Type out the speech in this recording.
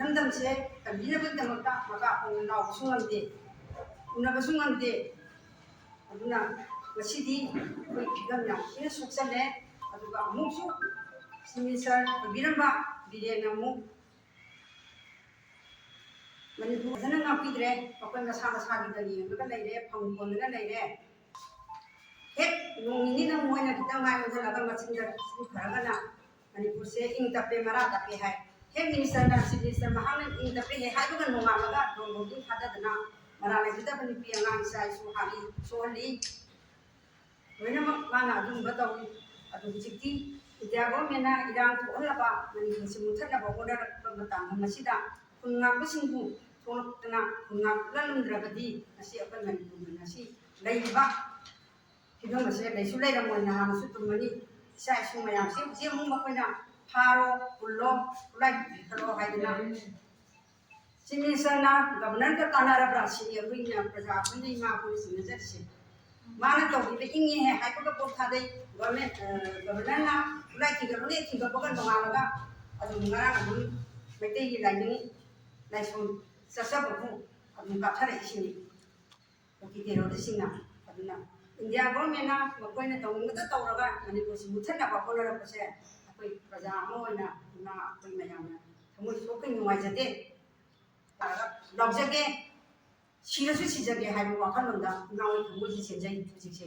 ꯏꯊꯝꯗꯝꯁꯦ ꯀꯟꯕꯤꯅꯕꯒꯤꯗꯃꯛꯇ ꯃꯀꯥ ꯐꯣꯡꯅ ꯂꯥꯎꯕꯁꯨ ꯉꯝꯗꯦ, ꯎꯅꯕꯁꯨ ꯉꯝꯗꯦ꯫ ꯑꯗꯨꯅ ꯉꯁꯤꯗꯤ ꯑꯩꯈꯣꯏ ꯐꯤꯕꯝ ꯌꯥꯝ ꯊꯤꯅ ꯁꯣꯛꯆꯜꯂꯦ꯫ ꯑꯗꯨꯒ ꯑꯃꯨꯛꯁꯨ ꯆꯤꯐ ꯃꯤꯅꯤꯁꯇꯔ ꯑꯣꯏꯕꯤꯔꯝꯕ ꯕꯤꯔꯦꯟꯅ ꯑꯃꯨꯛ ꯃꯅꯤꯄꯨꯔ ꯐꯖꯅ ꯉꯥꯛꯄꯤꯗ꯭ꯔꯦ꯫ ꯑꯩꯈꯣꯏ ꯃꯁꯥ ꯃꯁꯥꯒꯤꯗ ꯌꯦꯡꯉꯒ ꯂꯩꯔꯦ, ꯐꯪ ꯀꯣꯟꯗꯅ ꯂꯩꯔꯦ꯫ ꯍꯦꯛ ꯅꯣꯡ ꯅꯤꯅꯤꯗ ꯃꯣꯏꯅ ꯈꯤꯇꯪ ꯃꯥꯏ ꯑꯣꯟꯁꯤꯜꯂꯒ ꯃꯆꯤꯟꯗ ꯐꯔꯒꯅ ꯃꯅꯤꯄꯨꯔꯁꯦ ꯏꯪ ꯇꯞꯄꯦ, ꯃꯔꯥ ꯇꯞꯄꯦ ꯍꯥꯏ꯫ ꯍꯦꯛ ꯃꯤꯅꯤꯁꯇꯔꯅ ꯆꯤꯐ ꯃꯤꯅꯤꯁꯇꯔ ꯃꯍꯥꯛꯅ ꯏꯪ ꯇꯞꯄꯦ ꯍꯦꯛ ꯍꯥꯏꯕꯒ ꯅꯣꯡꯉꯥꯜꯂꯒ ꯗꯣꯟ ꯕꯣꯝꯕꯤꯡ ꯊꯥꯗꯗꯅ ꯃꯔꯥ ꯂꯩꯖꯗꯕ ꯅꯨꯄꯤ ꯑꯉꯥꯡ ꯏꯆꯥ ꯏꯁꯨ ꯍꯥꯠꯂꯤ, ꯁꯣꯛꯍꯜꯂꯤ, ꯂꯣꯏꯅꯃꯛ ꯃꯥꯅ ꯑꯗꯨꯒꯨꯝꯕ ꯇꯧꯏ꯫ ꯑꯗꯨ ꯍꯧꯖꯤꯛꯇꯤ ꯏꯟꯗꯤꯌꯥ ꯒꯣꯔꯃꯦꯟꯅ ꯏꯔꯥꯡ ꯊꯣꯛꯍꯜꯂꯕ ꯃꯅꯤꯄꯨꯔꯁꯤ ꯃꯨꯠꯊꯠꯅꯕ ꯍꯣꯠꯅꯔꯛꯄ ꯃꯇꯝꯗ ꯃꯁꯤꯗ ꯈꯨꯟ ꯉꯥꯛꯄꯁꯤꯡꯕꯨ ꯊꯣꯛꯂꯛꯇꯅ ꯈꯨꯟ ꯉꯥꯛꯂꯝꯗ꯭ꯔꯕꯗꯤ ꯉꯁꯤ ꯑꯩꯈꯣꯏ ꯃꯅꯤꯄꯨꯔꯒꯤ ꯉꯁꯤ ꯂꯩꯔꯤꯕ ꯐꯤꯕꯝ ꯑꯁꯦ ꯂꯩꯁꯨ ꯂꯩꯔꯝꯃꯣꯏ, ꯅꯍꯥꯟꯅꯁꯨ ꯇꯨꯝꯃꯅꯤ꯫ ꯏꯆꯥ ꯏꯁꯨ ꯃꯌꯥꯝꯁꯦ ꯍꯧꯖꯤꯛ ꯑꯃꯨꯛ ꯃꯈꯣꯏꯅ ꯐꯥꯔꯣ, ꯄꯨꯜꯂꯣ, ꯈꯨꯠꯂꯥꯏ ꯄꯤꯈꯠꯂꯣ ꯍꯥꯏꯗꯅ ꯆꯤꯐ ꯃꯤꯅꯤꯁꯇꯔꯅ ꯒꯕꯔꯅꯔꯒ ꯇꯥꯟꯅꯔꯕ꯭ꯔꯥ ꯁꯤꯅꯤ ꯑꯩꯈꯣꯏꯅ ꯄ꯭ꯔꯖꯥ ꯑꯩꯈꯣꯏꯅ ꯏꯃꯥ ꯑꯩꯈꯣꯏꯅ ꯆꯤꯡꯅꯖꯔꯤꯁꯦ꯫ ꯃꯥꯅ ꯇꯧꯈꯤꯕ ꯏꯪꯉꯦ ꯍꯥꯏꯕꯒ ꯄꯣꯠ ꯊꯥꯗꯩ, ꯒꯕꯔꯅꯔꯅ ꯈꯨꯠꯂꯥꯏ ꯊꯤꯡꯒꯠꯂꯨꯅꯦ ꯊꯤꯡꯒꯠꯄꯒ ꯅꯣꯡꯉꯥꯜꯂꯒ ꯑꯗꯨꯝ ꯉꯔꯥꯡ ꯑꯗꯨꯝ ꯃꯩꯇꯩꯒꯤ ꯂꯥꯏꯅꯤꯡ ꯂꯥꯏꯁꯣꯟ ꯆꯠꯆꯕꯕꯨ ꯑꯗꯨꯝ ꯀꯥꯞꯊꯔꯛꯏꯁꯤꯅꯤ ꯀꯨꯀꯤ ꯇꯦꯔꯣꯔꯤꯁꯁꯤꯡꯅ꯫ ꯑꯗꯨꯅ ꯏꯟꯗꯤꯌꯥ ꯒꯣꯔꯃꯦꯟꯅ ꯃꯈꯣꯏꯅ ꯇꯧꯅꯤꯡꯕꯗ ꯇꯧꯔꯒ ꯃꯅꯤꯄꯨꯔꯁꯤ ꯃꯨꯠꯊꯠꯅꯕ ꯍꯣꯠꯅꯔꯛꯄꯁꯦ ꯑꯩꯈꯣꯏ ꯄ꯭ꯔꯖꯥ ꯑꯃ ꯑꯣꯏꯅ ꯏꯃꯥ ꯑꯩꯈꯣꯏ ꯃꯌꯥꯝꯅ ꯊꯃꯣꯏ ꯁꯣꯛꯅ ꯅꯨꯡꯉꯥꯏꯖꯗꯦ, ꯂꯥꯎꯖꯒꯦ, ꯁꯤꯔꯁꯨ ꯁꯤꯖꯒꯦ ꯍꯥꯏꯕ ꯋꯥꯈꯜꯂꯣꯟꯗ ꯏꯃꯥ ꯊꯃꯣꯏꯁꯤ ꯆꯦꯟꯖꯩ ꯍꯧꯖꯤꯛꯁꯦ꯫